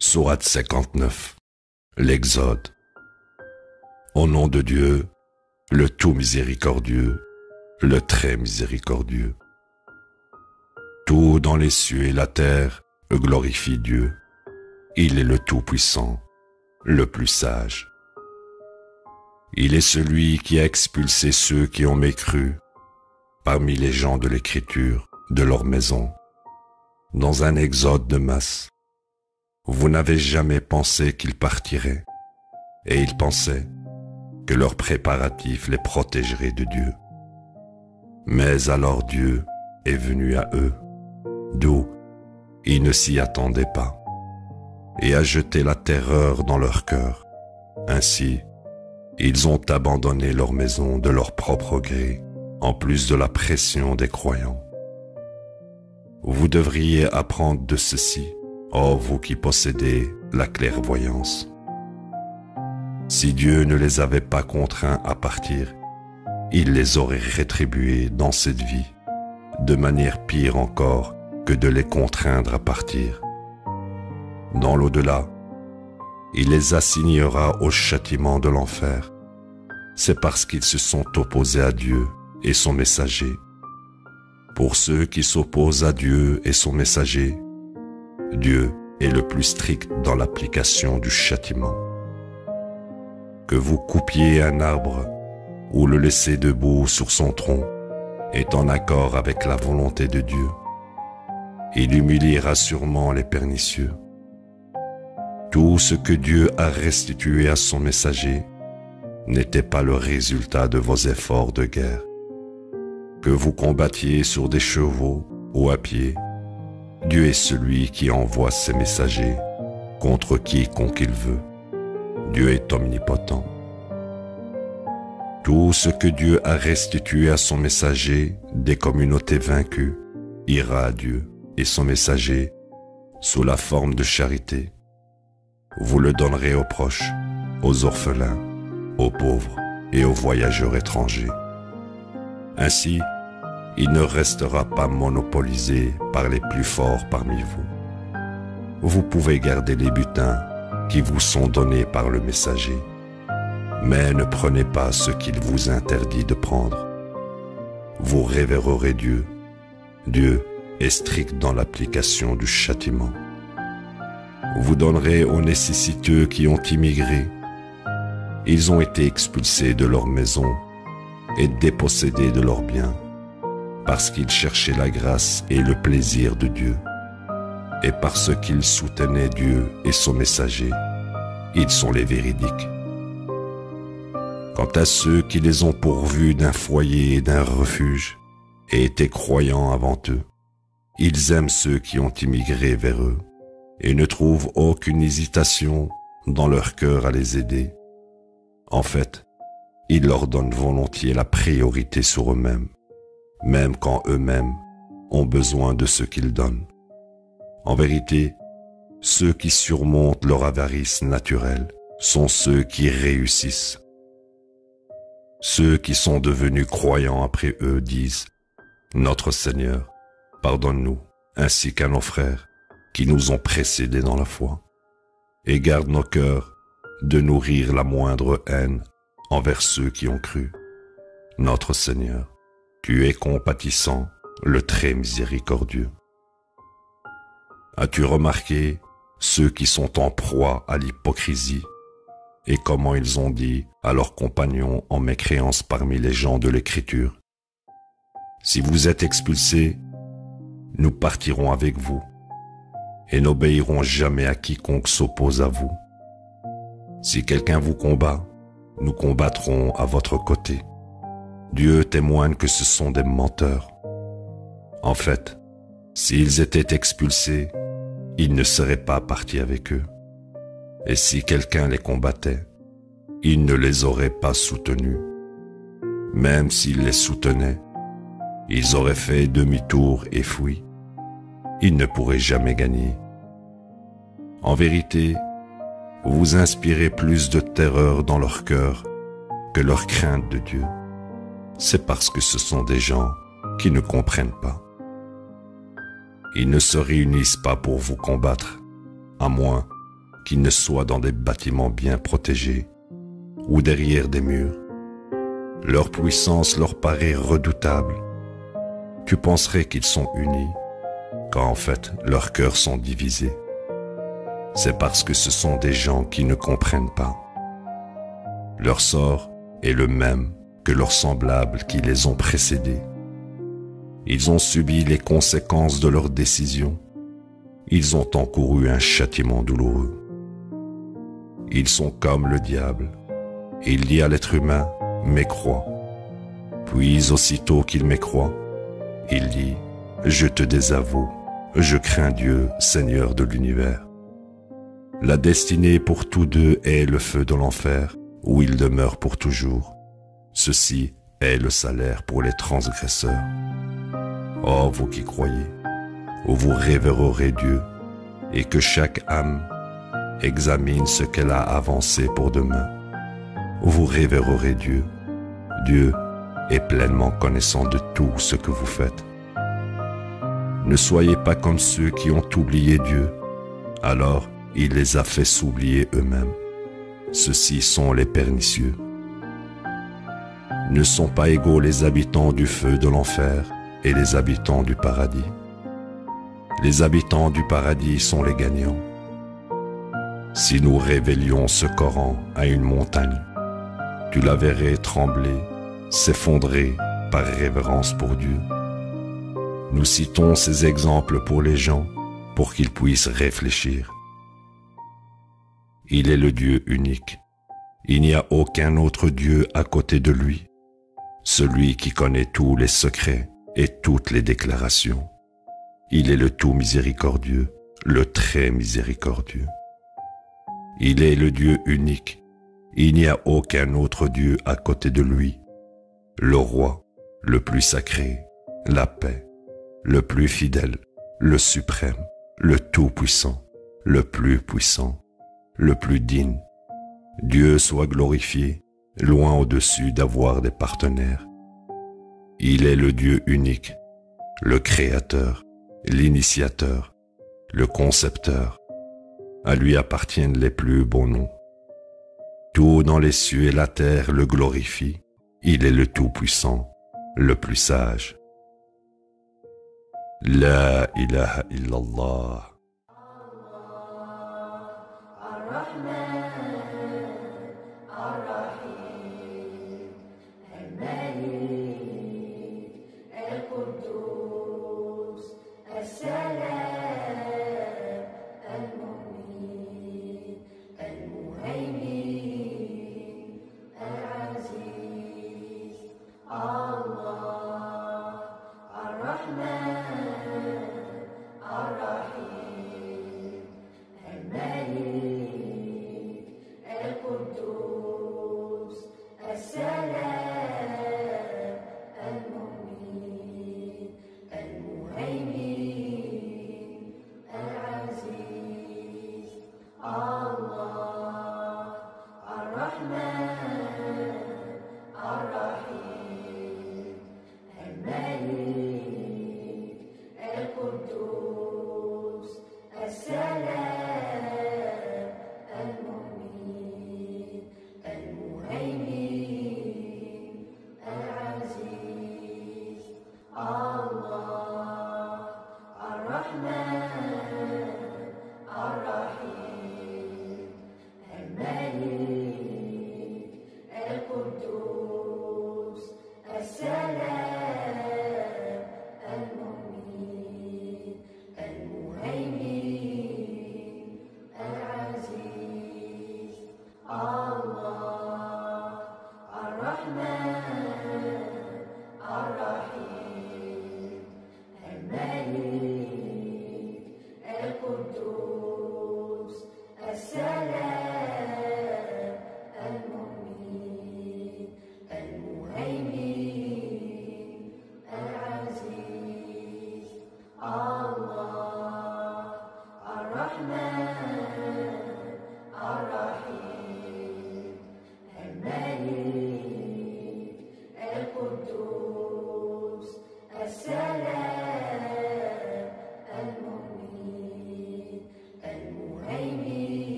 Sourate 59. L'Exode. Au nom de Dieu, le tout miséricordieux, le très miséricordieux. Tout dans les cieux et la terre glorifie Dieu. Il est le Tout-Puissant, le plus sage. Il est celui qui a expulsé ceux qui ont mécru parmi les gens de l'Écriture de leur maison, dans un exode de masse. Vous n'avez jamais pensé qu'ils partiraient, et ils pensaient que leurs préparatifs les protégeraient de Dieu. Mais alors Dieu est venu à eux, d'où ils ne s'y attendaient pas, et a jeté la terreur dans leur cœur. Ainsi, ils ont abandonné leur maison de leur propre gré, en plus de la pression des croyants. Vous devriez apprendre de ceci, ô vous qui possédez la clairvoyance. Si Dieu ne les avait pas contraints à partir, il les aurait rétribués dans cette vie, de manière pire encore que de les contraindre à partir. Dans l'au-delà, il les assignera au châtiment de l'enfer. C'est parce qu'ils se sont opposés à Dieu et son messager. Pour ceux qui s'opposent à Dieu et son messager, Dieu est le plus strict dans l'application du châtiment. Que vous coupiez un arbre ou le laissez debout sur son tronc est en accord avec la volonté de Dieu. Il humiliera sûrement les pernicieux. Tout ce que Dieu a restitué à son messager n'était pas le résultat de vos efforts de guerre. Que vous combattiez sur des chevaux ou à pied, Dieu est celui qui envoie ses messagers contre quiconque il veut. Dieu est omnipotent. Tout ce que Dieu a restitué à son messager des communautés vaincues ira à Dieu et son messager sous la forme de charité. Vous le donnerez aux proches, aux orphelins, aux pauvres et aux voyageurs étrangers. Ainsi, il ne restera pas monopolisé par les plus forts parmi vous. Vous pouvez garder les butins qui vous sont donnés par le messager, mais ne prenez pas ce qu'il vous interdit de prendre. Vous révérerez Dieu. Dieu est strict dans l'application du châtiment. Vous donnerez aux nécessiteux qui ont immigré. Ils ont été expulsés de leur maison et dépossédés de leurs biens, parce qu'ils cherchaient la grâce et le plaisir de Dieu, et parce qu'ils soutenaient Dieu et son messager. Ils sont les véridiques. Quant à ceux qui les ont pourvus d'un foyer et d'un refuge, et étaient croyants avant eux, ils aiment ceux qui ont immigré vers eux, et ne trouvent aucune hésitation dans leur cœur à les aider. En fait, ils leur donnent volontiers la priorité sur eux-mêmes, même quand eux-mêmes ont besoin de ce qu'ils donnent. En vérité, ceux qui surmontent leur avarice naturelle sont ceux qui réussissent. Ceux qui sont devenus croyants après eux disent « Notre Seigneur, pardonne-nous, ainsi qu'à nos frères qui nous ont précédés dans la foi, et garde nos cœurs de nourrir la moindre haine envers ceux qui ont cru. Notre Seigneur, tu es compatissant, le très miséricordieux. » As-tu remarqué ceux qui sont en proie à l'hypocrisie et comment ils ont dit à leurs compagnons en mécréance parmi les gens de l'Écriture: « Si vous êtes expulsés, nous partirons avec vous et n'obéirons jamais à quiconque s'oppose à vous. Si quelqu'un vous combat, nous combattrons à votre côté. » Dieu témoigne que ce sont des menteurs. En fait, s'ils étaient expulsés, ils ne seraient pas partis avec eux. Et si quelqu'un les combattait, il ne les aurait pas soutenus. Même s'ils les soutenaient, ils auraient fait demi-tour et fui. Ils ne pourraient jamais gagner. En vérité, vous inspirez plus de terreur dans leur cœur que leur crainte de Dieu. C'est parce que ce sont des gens qui ne comprennent pas. Ils ne se réunissent pas pour vous combattre, à moins qu'ils ne soient dans des bâtiments bien protégés ou derrière des murs. Leur puissance leur paraît redoutable. Tu penserais qu'ils sont unis, quand en fait leurs cœurs sont divisés. C'est parce que ce sont des gens qui ne comprennent pas. Leur sort est le même que leurs semblables qui les ont précédés. Ils ont subi les conséquences de leurs décisions. Ils ont encouru un châtiment douloureux. Ils sont comme le diable. Il dit à l'être humain, mécrois. Puis aussitôt qu'il mécroit, il dit, je te désavoue, je crains Dieu, Seigneur de l'univers. La destinée pour tous deux est le feu de l'enfer, où ils demeurent pour toujours. Ceci est le salaire pour les transgresseurs. Oh, vous qui croyez, vous révérerez Dieu, et que chaque âme examine ce qu'elle a avancé pour demain. Vous révérerez Dieu. Dieu est pleinement connaissant de tout ce que vous faites. Ne soyez pas comme ceux qui ont oublié Dieu, alors il les a fait s'oublier eux-mêmes. Ceux-ci sont les pernicieux. Ne sont pas égaux les habitants du feu de l'enfer et les habitants du paradis. Les habitants du paradis sont les gagnants. Si nous révélions ce Coran à une montagne, tu la verrais trembler, s'effondrer par révérence pour Dieu. Nous citons ces exemples pour les gens, pour qu'ils puissent réfléchir. Il est le Dieu unique. Il n'y a aucun autre Dieu à côté de lui, celui qui connaît tous les secrets et toutes les déclarations. Il est le tout miséricordieux, le très miséricordieux. Il est le Dieu unique. Il n'y a aucun autre Dieu à côté de lui, le roi, le plus sacré, la paix, le plus fidèle, le suprême, le tout-puissant, le plus puissant, le plus digne. Dieu soit glorifié, loin au-dessus d'avoir des partenaires. Il est le Dieu unique, le créateur, l'initiateur, le concepteur. À lui appartiennent les plus beaux noms. Tout dans les cieux et la terre le glorifie. Il est le tout-puissant, le plus sage. La ilaha illallah. الرحمن الرحيم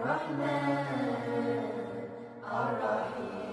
الرحمن الرحيم